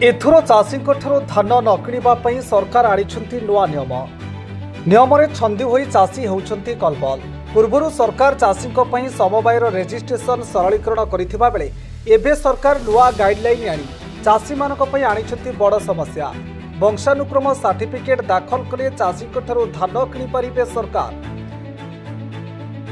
एथुर चाषी धान न कि सरकार आनिछन्ति नुआ नियम नियम छंदी होई चाषी होउछन्ति कलबल। पूर्व सरकार चाषी समवायर रेजिस्ट्रेशन सरलीकरण करथिबा बेले एबे सरकार नुआ गाइडलाइन आनी चाषी मानक पई आनिछन्ति बड़ समस्या। वंशानुक्रम सर्टिफिकेट दाखल कले चाषी धान किनि परिबे सरकार।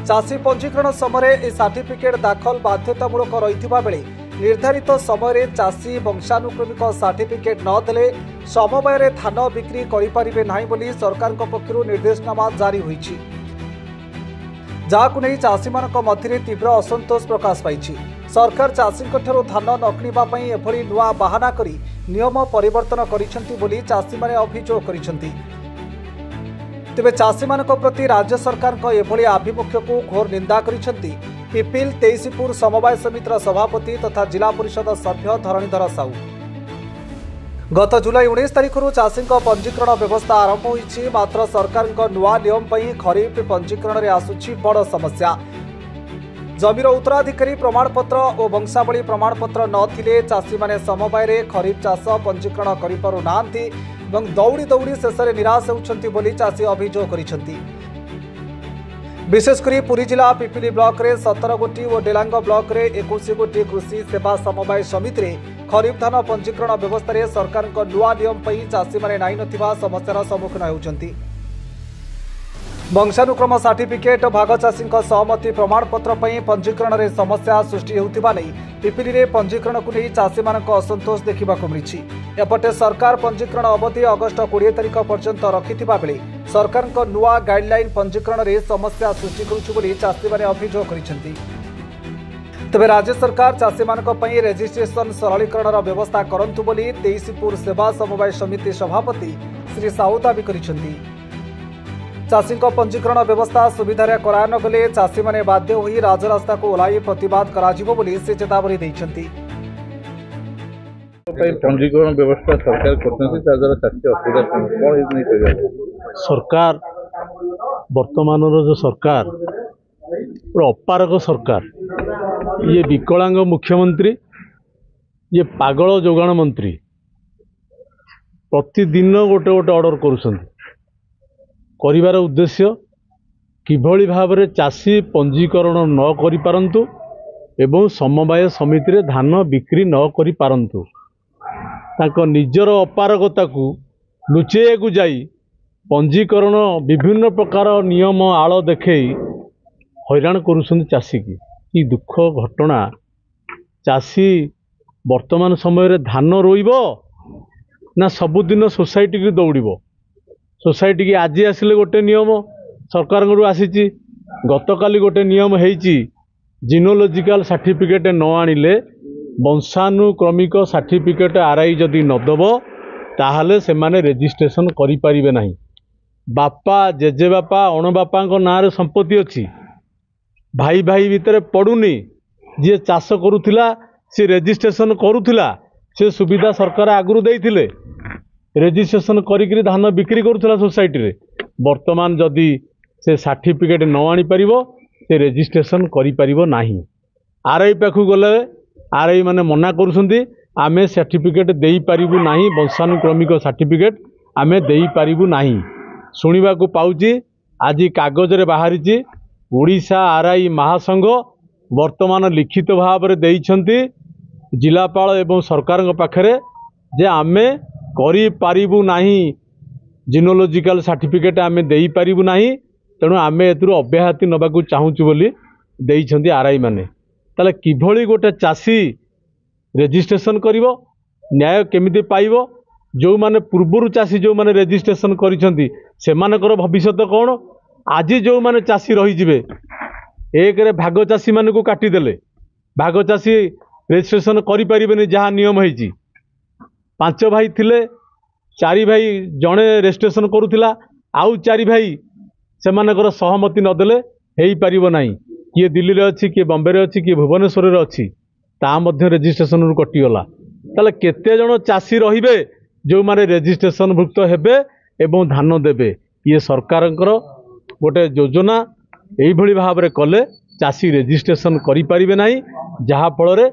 चाषी पंजीकरण समय ए सर्टिफिकेट दाखल बाध्यतामूलक रहिथिबा बेले निर्धारित समय चाषी वंशानुक्रमिक सर्टिफिकेट नदेले समवाय धान बिक्री करें ना बोली सरकार पक्षर निर्देशनामा जारी होईछि, जहां चाषी मध्य तीव्र असंतोष प्रकाश पाई। सरकार चाषी धान न किणवा एभली नुआ बाहाना करी नियम परिवर्तन करिसेंति बोली चाषी माने अभियोग करिसेंति। तेबे चाषी मानक प्रति राज्य सरकार एभली आभिमुख्य को घोर निंदा करिसेंति पिपिल तेईसीपुर समवाय समितिर सभापति तथा जिला परिषद सभ्य धरणीधर साहू। गत जुलाई 19 तारिख चाषी पंजीकरण व्यवस्था आरंभ होईछि, मात्र सरकार नुआ नियम पई खरीफ पंजीकरण रे आसुछि बड़ समस्या। जमीर उत्तराधिकारी प्रमाणपत्र और वंशावली प्रमाणपत्र नथिले चाषी माने समवाय रे खरीफ चाष पंजीकरण करि पारु नांती एवं दौड़ी दौड़ी शेष में निराश होउछन्ति बोली चाषी अभियोग करिसेंति। विशेषकर पुरी जिला पिपिली ब्लॉक रे 17 गोटी और डेलांग ब्लॉक रे 21 गोटी कृषि सेवा समवाय समिति रे खरीफ धान पंजीकरण व्यवस्था रे सरकार नुआ नियम पई चाषी माने नाई नथिबा समस्यार सम्मुखीन होउछन्ति। वंशानुक्रम सर्टिफिकेट भाग चाषी सहमति प्रमाणपत्र पई पंजीकरण रे समस्या सृष्टि होउथिबा नै पिपिली रे पंजीकरण को नहीं चाषी मानक असंतोष देखा मिली। एपटे सरकार पंजीकरण अवधि अगस्ट 20 तारिख पर्यंत रखिथिबा बेले सरकार नुआ गाइडलाइन पंजीकरण रे समस्या सृष्टि करुछु बोली चाषी माने अभियोग करिसेंति। तबे राज्य सरकार चाषी मानक पई रेजिस्ट्रेशन सरलीकरण व्यवस्था करंतु बोली तेईसीपुर सेवा समवाय समिति सभापति श्री साहू दाबी करिसेंति। चाषी पंजीकरण व्यवस्था सुविधा करा न गले चाषी माने बाध्य होई राजरास्ता को ओह्लाई प्रतिवाद कराजिबो बोली से चेतावनी दैछन्ति। पंजीकरण व्यवस्था सरकार सरकार वर्तमान जो सरकार अपारक सरकार, ये विकलांग मुख्यमंत्री, ये पागल जोगाण मंत्री प्रतिदिन गोटे गोटे ऑर्डर करुछन्ति। करिवार उद्देश्य किभली भाव में चाषी पंजीकरण न करि पारंतु एवं समवाय समिति रे धान बिक्री न करि पारंतु। ताको निजर अपारगता को लुचेय को जाई पंजीकरण विभिन्न प्रकार नियम आड़ देखई हैरान करुछन्ति चाषी की। कि दुख घटना। चाषी वर्तमान समय रे धान रोइबो ना सबुदिन सोसाइटी की दौड़िबो। सोसाइटी की आज आसिले गोटे नियम सरकार आसी, गतकाली गोटे नियम होईची जिनोलॉजिकल सर्टिफिकेट न आनिले वंशानुक्रमिक सर्टिफिकेट आरआई जदि नदब ताहले से माने रेजिस्ट्रेशन करि परिबे नाही। बापा जेजे बापा अण बापा नाँ रे संपत्ति अच्छी, भाई भाई भितर पड़ुनी, जी चाष करुथिला सी रेजिस्ट्रेशन करुथिला से सुविधा सरकार आगुरु देइथिले। रेजिस्ट्रेशन करी धान बिक्री करुथिला सोसाइटी रे। वर्तमान जदि से सर्टिफिकेट न आनी परिबो से रेजिस्ट्रेशन करि परिबो नाही। आरआई पाखु गले आरआई माने मना करुछन्ति आमे सर्टिफिकेट देई परिबु नाही, वंशानुक्रमिक सर्टिफिकेट आमे देई परिबु नाही। सुनिबा को पाउची आज कागज रे बाहरिची ओडिशा आरआई महासंघ वर्तमान लिखित भाव रे देइछन्ति जिलापाल एवं सरकार पाखरे जे आमे करि पारिबु नाही, जिनोलॉजिकल सर्टिफिकेट आमे देई पारिबु नाही, तेणु आमे एतुरु अब्याहति नबाकू चाहूचु बोली देइछन्ति आरआई माने। ताले किभली गोटे चाषी रेजिस्ट्रेशन करिवो, न्याय केमिति पाइबो? जो माने पूर्वरु चाषी जो माने रेजिस्ट्रेशन करिसन्ति सेमानकर भविष्यत कोन? आज जो माने चाषी रही जिवे एक रे भाग चाषी माने को काटी देले, भाग चाषी रेजिस्ट्रेशन करि परिबेनी। जहा नियम होईची 5 भाई थिले, 4 भाई जड़े रेजिस्ट्रेशन करुथिला, आउ 4 भाई सेमानकर सहमति नदेले हेई पारिबो नाही। किए दिल्ली रे अछि, किए बॉम्बे रे अछि, किए भुवनेश्वर रे अछि, ता मध्य रेजिस्ट्रेशन रु कटिगला। ताले केते जण चाषी रहिबे जो माने रेजिस्ट्रेशन भुक्त हेबे एवं धान देबे? ये सरकारकर गोटे योजना एई भली भाव रे कले चाषी रेजिस्ट्रेशन करि परिबे नाही, जहा फल रे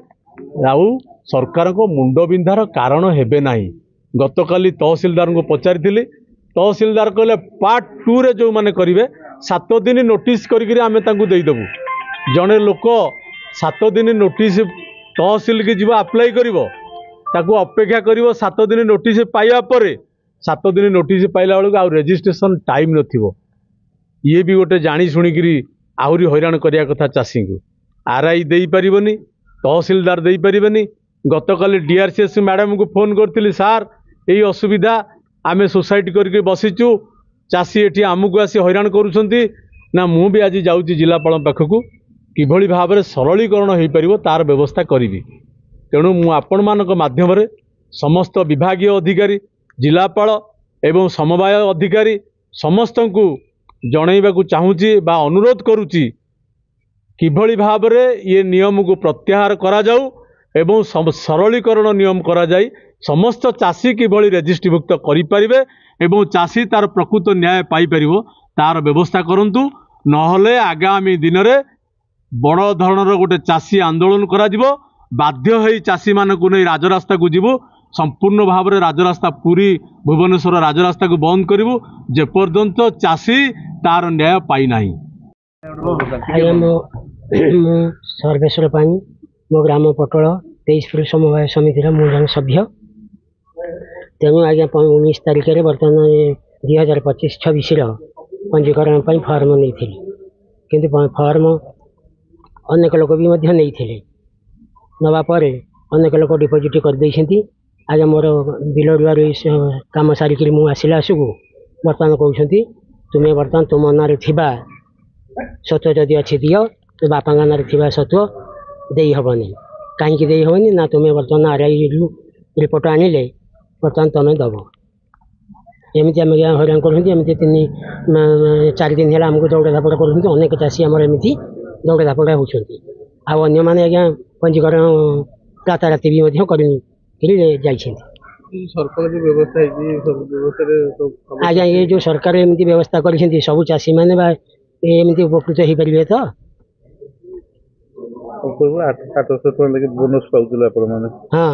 आउ सरकार को मुंडबिंधार कारण हेबे नाही। गतकाली तहसीलदार को पचारि तहसीलदार कहले पार्ट 2 रे जो माने करिवे 7 दिन नोटिस करिकरी आमे तांकु देइदबु। जने लोक 7 दिन नोटिस तहसील के जीव अप्लाई करिवो ताकू अपेक्षा करिवो 7 दिन नोटिस पाइबा परे 7 दिन नोटिस पाइला बेलू आ रजिस्ट्रेशन टाइम नथिवो। ये भी गोटे जानी शुणिकी आहरी हैरान करिया कथा चाषी को। आरआई दे पारिबनी, तहसीलदार दे पारिबनी। गतकाली डीआरसीएस मैडम को फोन करथिली, सार यही असुविधा आमे सोसाइटी करके बसीचु, चाषी एठी आमको आसी हैरान करूछंती ना। मु भी आज जाउची जिलापाल पाखकू किभली भाव में सरलीकरण हो पारिबो तार व्यवस्था करी। तेणु मु आपण मानक माध्यम रे समस्त विभागीय अधिकारी, जिलापाल एवं समवाय अधिकारी समस्त को जनइबा को चाहूची बा अनुरोध करुची किभली भाव में ये नियम को प्रत्याहार करा जाऊ एवं सरलीकरण नियम करा जाई समस्त चाषी किभली रजिस्ट्रीभुक्त करि परिबे एवं चाषी तार प्रकृत न्याय पाई परिबो तार व्यवस्था करंतु। नहले आगामी दिन में बड़ धरणर गोटे चाषी आंदोलन करा जिवो। बाध्य होई चाषी मानकु नै राजरास्ता को जीवो। संपूर्ण भाव में राजरास्ता पुरी भुवनेश्वर राजरास्ता को बंद करिवो जेपर्यंत चाषी तार न्याय पाई नाही। सर्वेश्वर पाणी मो ग्राम पटल 23 समवाय समिति जन सभ्य। तेणु आज्ञा 19 तारिख में बर्तमान 2025-26 पंजीकरण फर्म नहीं थी, किंतु फर्म अनेक लोक भी नहीं नवा अनेक लोक डिपोजिट कर आज मोर बिल रुआर कम सारिक मुझे आसकू बर्तमान कहते तुम्हें बर्तमान तुम नारे सत्व जदि अच्छी दियो तो बापा नारे सत्व दे हेनी कहीं दे हेनी ना तुम्हें बर्तमान आरआई रिपोर्ट आनिले बर्तमान तुम्हें दब। एमती आम हैरान करमती 3-4 दिन है आमको दौड़ा धापड़ा कर अनेक चाषी आम एमती दौड़ा धापड़ा होती आज्ञा मैंने आज्ञा पंजीकरण राताराति भी कर आज्ञा ये जो सरकार एमती व्यवस्था कर सब चाषी मैंने एमती उपकृत हो पारे तो हाँ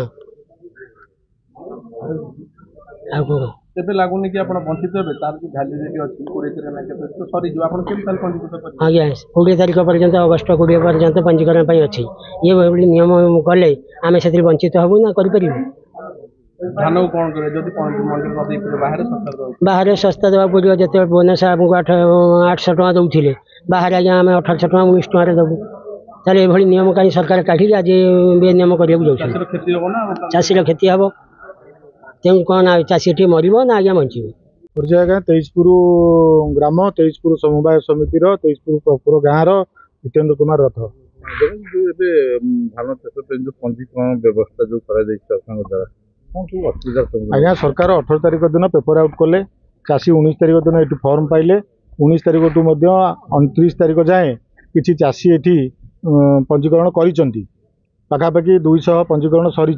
तेबे लागुनी कि आपण वंचित हेबे तार जो वैलिडिटी अछि 20 तारिख ना केते तो सरी जो आपण केम ताल पंजीकृत कर। आज्ञा 20 तारिख पर्यंत अगस्त 20 पर्यंत पंजीकरण पई अछि। ये भली नियम कले आमे सेतिर वंचित हबु ना करि परिबु। धान को कोन करे जदि मंडी न दे पर बाहर सस्ता देबा पड़ियो। जते बोनस हमको 800 टका दउथिले बाहर आज्ञा आमे 1800 टका 19 टका रे दबु। ताले ए भली नियम काई सरकार काढी आज बे नियम करियो जाउछि। चाषीर खेती हो ना, चाषीर खेती हबो तेणु कौन चाषी मरब ना आज्ञा बंचब। आज्ञा 23पुर ग्राम 23पुर समवाय समिति 23पुर प्रपुर गाँव जितेन्द्र कुमार रथ। धान चाष जो पंजीकरण व्यवस्था जो द्वारा आज्ञा सरकार 18 तारिख दिन पेपर आउट कले। चाषी 19 तारिख दिन ये फॉर्म पाइले। 19 तारिख टू 29 तारिख जाए किसी चाषी ये पंजीकरण कर पाखापाखि 200 पंजीकरण सरी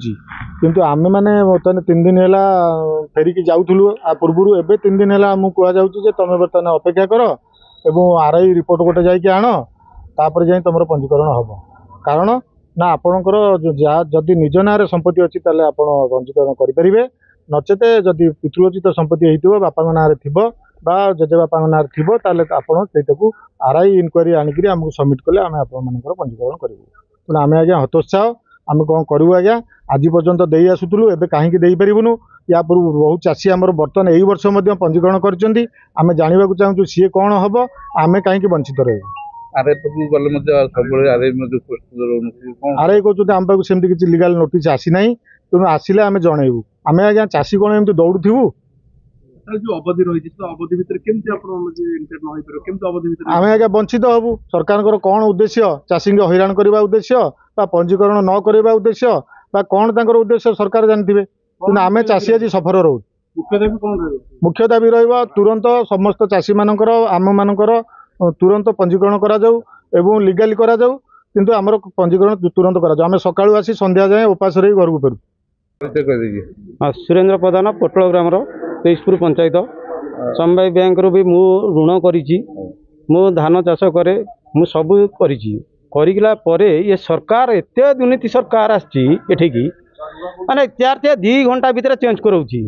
किंतु आमे माने बर्तमान 3 दिन है फेरिकी जाऊलु आ पूर्व एवं 3 दिन है आमको कहुचे तुम बर्तमान अपेक्षा कर एवं आरआई रिपोर्ट गोटे जाकि आण तापर जाए तुम पंजीकरण हम। कारण ना आपणकर जदि निज ना संपत्ति अच्छी ताले आपण पंजीकरण करेंगे नचेत जदि पितृचित संपत्ति हो बापा ना बा जेजे बापा ना आपको आरआई इनक्वारी आणिक आमको सबमिट कले आम आपर पंजीकरण करूँ। तेना आम आज्ञा हतोत्साह आम कौन करूँ आज्ञा आज पर्यंत दे आसुलु एवं कहीं पारूँ या पूर्व बहुत चाषी आम बर्तमान यही वर्ष पंजीकरण करें जानवा चाहूँ सी कौन हम आम कहीं वंचित रही। आरआई कहते आम पाक सेमती किसी लीगल नोटिस आसी ना तेणु आसिले आम जनइबू। आम आज्ञा चाषी कौन एमती दौड़ू जो अवधि रही अवधि भितर केमती आम आज्ञा वंचित हबू। सरकार कौन उद्देश्य चाषी हैरान करने उद्देश्य बा पंजीकरण न करवा उद्देश्य बा कौन तांकर उद्देश्य सरकार जानते कि आम चाषी आज सफर रो। मुख्य दाबी रहा तुरंत समस्त चाषी मानकर आम मानकर तुरंत पंजीकरण करा जाऊ एवं लीगाली करा जाऊ किंतु आमर पंजीकरण तुरंत करा जाऊ। आम सकाळू आसी संध्या जाए उपास रही घर को फेरू। सुरेंद्र प्रधान पटल ग्राम 23पुर पंचायत समवाय बैंक रू भी मु ऋण करी मु धान चाष करे मु सब करिला परे ये सरकार एत दुर्नीति सरकार आठी माने 2 घंटा भितर चेंज कराऊँगी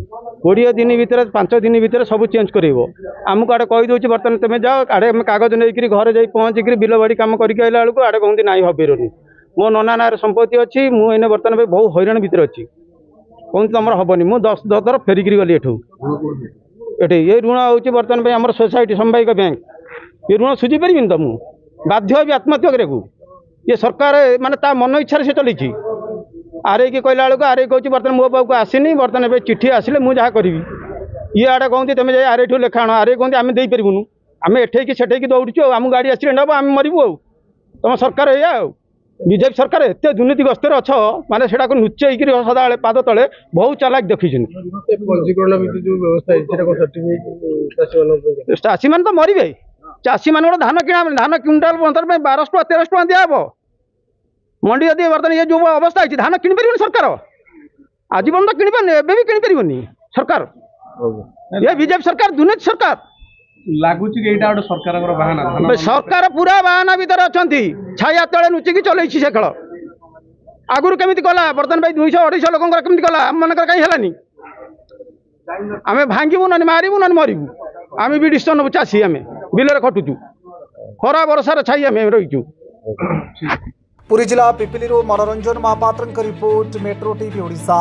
20 दिन भितर 5 दिन भितर सब चेंज करेबो आमको आड़े कही दूसरी बर्तमान तुम जाओ आड़े कागज नहीं घरे जाई पहुँचिक बिल बाड़ी कम करके आइला बेलू आड़े कहते ना हबेरनी मो नना ना संपत्ति अच्छी मुझे बर्तमान बहुत हैरान भितर अच्छी कहते तुम हेनी मुझे 10 थर फेरिकी गली एठू ये ऋण हूँ बर्तमान आम सोसाइटी समवायिक बैंक ये ऋण सुझी पारि तो मुझे बाध्य भी आत्महत्या करने ये सरकार माने ता मन इच्छा से चली आरे की कहला बेलू आरे कहूँ बर्तमान मो पाक आसनी बर्तमान चिठी आसिले मुझे जहाँ करी ये आड़े कहते तुम जाए आरे लेखा आण आरे कहते आम देपारूनु आम एठेकी सेठेकी दौड़ू आम गाड़ी एक्सीडेंट हम आम मरबू तुम सरकार या बीजेपी सरकार एत दुर्नीतिग्रस्त अच्छ माने से लुचेक सदा पाद तले बहुत चालाक देखी चाषी मैंने तो मरबे चाषी मान धान किणा धान क्विंटाल 1200 टका 1300 टका दिहब मंडी यदि बर्तमान ये जो अवस्था है धान किणी पार सरकार आजीवन तो किणी पारे एवं भी किणी पार सरकार ये बीजेपी सरकार दुर्नीति सरकार लगुच सरकार सरकार पूरा बाहाना भीतर अच्छा छाया तले लुचिकी चलई से खेल आगुरी केमी कला बर्तमान भाई 200-250 लोक केमी कला आम मन कहीं है आम भांगू ना मारू ना मरबू आम भी डिसीजन नबू चाषी आम बिलर खटुचु खरा बरसार छाई आम रहीचु। पुरी जिला Pipili Manoranjan Mahapatra report metro TV Odisha.